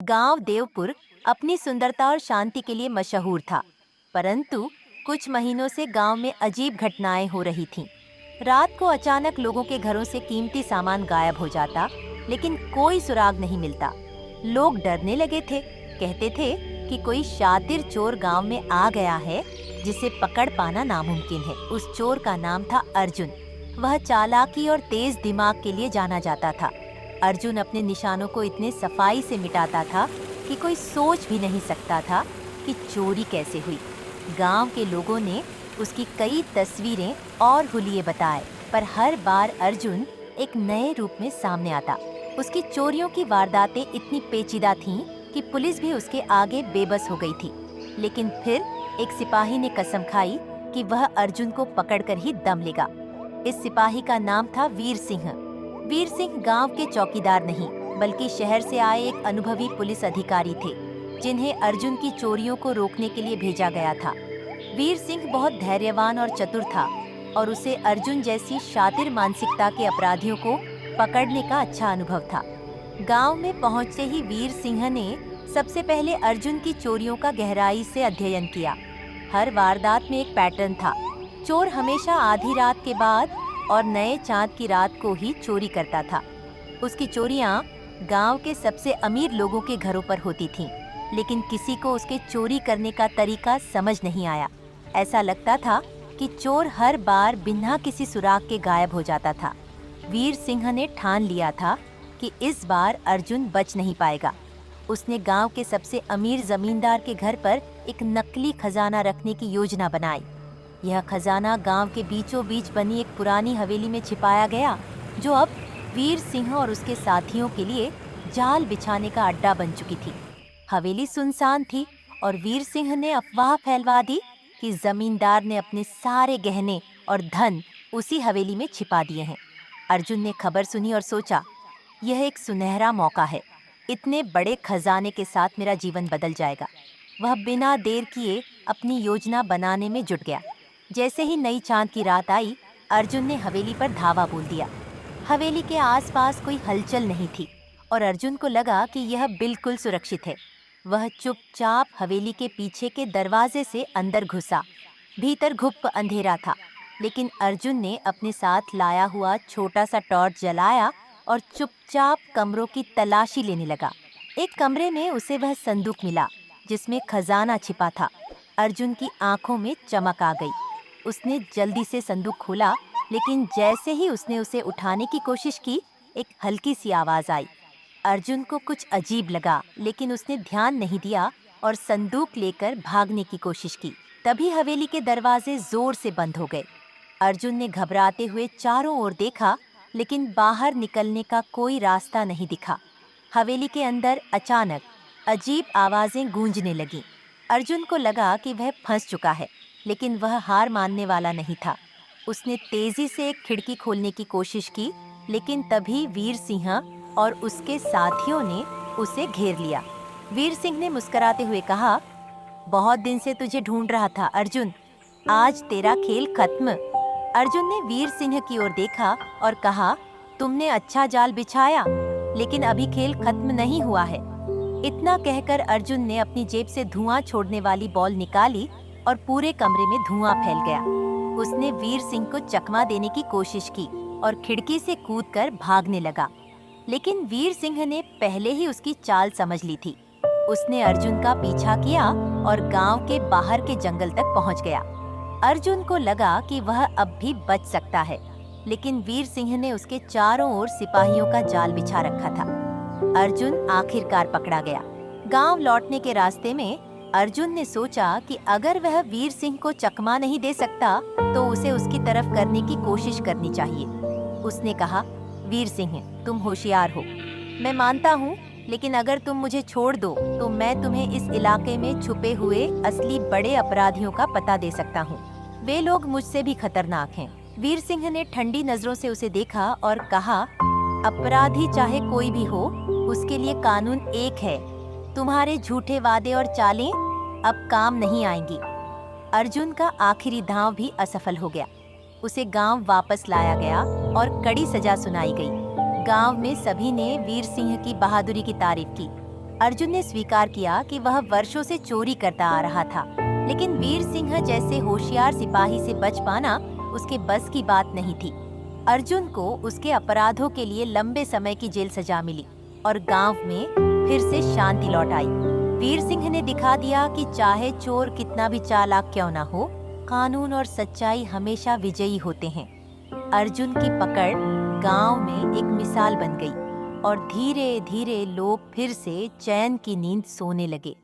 गांव देवपुर अपनी सुंदरता और शांति के लिए मशहूर था, परंतु कुछ महीनों से गांव में अजीब घटनाएं हो रही थीं। रात को अचानक लोगों के घरों से कीमती सामान गायब हो जाता, लेकिन कोई सुराग नहीं मिलता। लोग डरने लगे थे, कहते थे कि कोई शातिर चोर गांव में आ गया है, जिसे पकड़ पाना नामुमकिन है। उस चोर का नाम था अर्जुन। वह चालाकी और तेज दिमाग के लिए जाना जाता था। अर्जुन अपने निशानों को इतने सफाई से मिटाता था कि कोई सोच भी नहीं सकता था कि चोरी कैसे हुई। गांव के लोगों ने उसकी कई तस्वीरें और हुलिये बताए, पर हर बार अर्जुन एक नए रूप में सामने आता। उसकी चोरियों की वारदातें इतनी पेचीदा थीं कि पुलिस भी उसके आगे बेबस हो गई थी। लेकिन फिर एक सिपाही ने कसम खाई कि वह अर्जुन को पकड़कर ही दम लेगा। इस सिपाही का नाम था वीर सिंह। वीर सिंह गांव के चौकीदार नहीं, बल्कि शहर से आए एक अनुभवी पुलिस अधिकारी थे, जिन्हें अर्जुन की चोरियों को रोकने के लिए भेजा गया था। वीर सिंह बहुत धैर्यवान और चतुर था, और उसे अर्जुन जैसी शातिर मानसिकता के अपराधियों को पकड़ने का अच्छा अनुभव था। गांव में पहुंचते ही वीर सिंह ने सबसे पहले अर्जुन की चोरियों का गहराई से अध्ययन किया। हर वारदात में एक पैटर्न था। चोर हमेशा आधी रात के बाद और नए चांद की रात को ही चोरी करता था। उसकी चोरियां गांव के सबसे अमीर लोगों के घरों पर होती थीं, लेकिन किसी को उसके चोरी करने का तरीका समझ नहीं आया। ऐसा लगता था कि चोर हर बार बिना किसी सुराग के गायब हो जाता था। वीर सिंह ने ठान लिया था कि इस बार अर्जुन बच नहीं पाएगा। उसने गांव के सबसे अमीर जमींदार के घर पर एक नकली खजाना रखने की योजना बनाई। यह खजाना गांव के बीचों बीच बनी एक पुरानी हवेली में छिपाया गया, जो अब वीर सिंह और उसके साथियों के लिए जाल बिछाने का अड्डा बन चुकी थी। हवेली सुनसान थी और वीर सिंह ने अफवाह फैलवा दी कि जमींदार ने अपने सारे गहने और धन उसी हवेली में छिपा दिए हैं। अर्जुन ने खबर सुनी और सोचा, यह एक सुनहरा मौका है। इतने बड़े खजाने के साथ मेरा जीवन बदल जाएगा। वह बिना देर किए अपनी योजना बनाने में जुट गया। जैसे ही नई चांद की रात आई, अर्जुन ने हवेली पर धावा बोल दिया। हवेली के आसपास कोई हलचल नहीं थी और अर्जुन को लगा कि यह बिल्कुल सुरक्षित है। वह चुपचाप हवेली के पीछे के दरवाजे से अंदर घुसा। भीतर घुप अंधेरा था, लेकिन अर्जुन ने अपने साथ लाया हुआ छोटा सा टॉर्च जलाया और चुपचाप कमरों की तलाशी लेने लगा। एक कमरे में उसे वह संदूक मिला जिसमें खजाना छिपा था। अर्जुन की आंखों में चमक आ गई। उसने जल्दी से संदूक खोला, लेकिन जैसे ही उसने उसे उठाने की कोशिश की, एक हल्की सी आवाज आई। अर्जुन को कुछ अजीब लगा, लेकिन उसने ध्यान नहीं दिया और संदूक लेकर भागने की कोशिश की। तभी हवेली के दरवाजे जोर से बंद हो गए। अर्जुन ने घबराते हुए चारों ओर देखा, लेकिन बाहर निकलने का कोई रास्ता नहीं दिखा। हवेली के अंदर अचानक अजीब आवाजें गूंजने लगीं। अर्जुन को लगा कि वह फंस चुका है, लेकिन वह हार मानने वाला नहीं था। उसने तेजी से एक खिड़की खोलने की कोशिश की, लेकिन तभी वीर सिंह और उसके साथियों ने उसे घेर लिया। वीर सिंह ने मुस्कुराते हुए कहा, बहुत दिन से तुझे ढूंढ रहा था अर्जुन, आज तेरा खेल खत्म। अर्जुन ने वीर सिंह की ओर देखा और कहा, तुमने अच्छा जाल बिछाया, लेकिन अभी खेल खत्म नहीं हुआ है। इतना कहकर अर्जुन ने अपनी जेब से धुआं छोड़ने वाली बॉल निकाली और पूरे कमरे में धुआं फैल गया। उसने वीर सिंह को चकमा देने की कोशिश की और खिड़की से कूदकर भागने लगा, लेकिन वीर सिंह ने पहले ही उसकी चाल समझ ली थी। उसने अर्जुन का पीछा किया और गांव के बाहर के जंगल तक पहुंच गया। अर्जुन को लगा कि वह अब भी बच सकता है, लेकिन वीर सिंह ने उसके चारों ओर सिपाहियों का जाल बिछा रखा था। अर्जुन आखिरकार पकड़ा गया। गांव लौटने के रास्ते में अर्जुन ने सोचा कि अगर वह वीर सिंह को चकमा नहीं दे सकता, तो उसे उसकी तरफ करने की कोशिश करनी चाहिए। उसने कहा, वीर सिंह, तुम होशियार हो, मैं मानता हूँ, लेकिन अगर तुम मुझे छोड़ दो तो मैं तुम्हें इस इलाके में छुपे हुए असली बड़े अपराधियों का पता दे सकता हूँ। वे लोग मुझसे भी खतरनाक हैं। वीर सिंह ने ठंडी नजरों से उसे देखा और कहा, अपराधी चाहे कोई भी हो, उसके लिए कानून एक है। तुम्हारे झूठे वादे और चालें अब काम नहीं आएंगी। अर्जुन का आखिरी दांव भी असफल हो गया। उसे गांव वापस लाया गया और कड़ी सजा सुनाई गई। गांव में सभी ने वीर सिंह की बहादुरी की तारीफ की। अर्जुन ने स्वीकार किया कि वह वर्षों से चोरी करता आ रहा था, लेकिन वीर सिंह जैसे होशियार सिपाही से बच पाना उसके बस की बात नहीं थी। अर्जुन को उसके अपराधों के लिए लंबे समय की जेल सजा मिली और गांव में फिर से शांति लौट आई। वीर सिंह ने दिखा दिया कि चाहे चोर कितना भी चालाक क्यों ना हो, कानून और सच्चाई हमेशा विजयी होते हैं। अर्जुन की पकड़ गांव में एक मिसाल बन गई और धीरे धीरे लोग फिर से चैन की नींद सोने लगे।